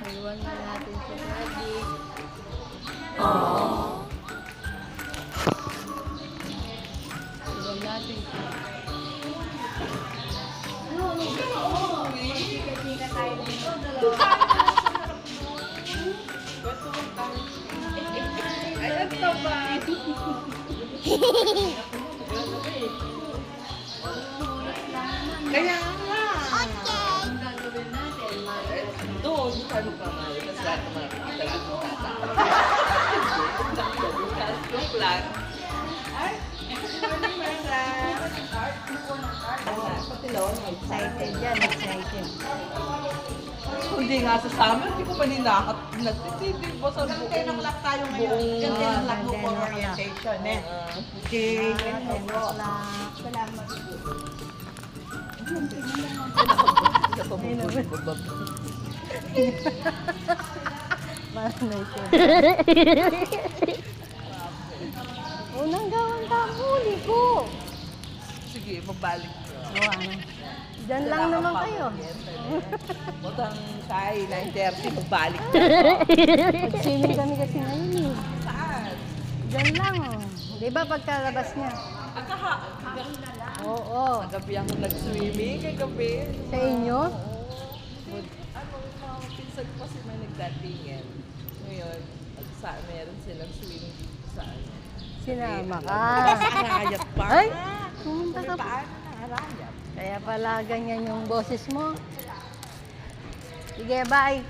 Iwan na natin si Daddy. Iwan natin si Ay, ito ba? Kaya nga. Ang gagawin natin. Doon, kano pa nga. Tapos lahat ng makikita lahat ng tata. Joke lang. Ay, Excited yan, excited. hindi nga sa summer, hindi ko pa nagtitindi po sa buong. 10 o'clock tayo ngayon. Oo nga, 10 o'clock po 10 for o'clock. orientation eh. Okay. Salamat. Manay siya. Unang gawang huli ko. Sige, magbalik ko. Ano? Diyan lang naman kayo. Butang Shy, 9:30, magbalik ko. Mag-swimming kami kasi ngayon eh. Saan? Diyan lang oh. Di ba pagkalabas niya? Oo. Kagabi ako nag-swimming, kagabi. Sa inyo? Ano, mga pinsan ko kasi may nagdatingan. Ngayon, meron silang swimming dito sa ano. Sinama ka. Sa Arayat Park. Ay! Pumunta ka pa. Paano na Arayat? Kaya pala ganyan yung boses mo. Sige, bye.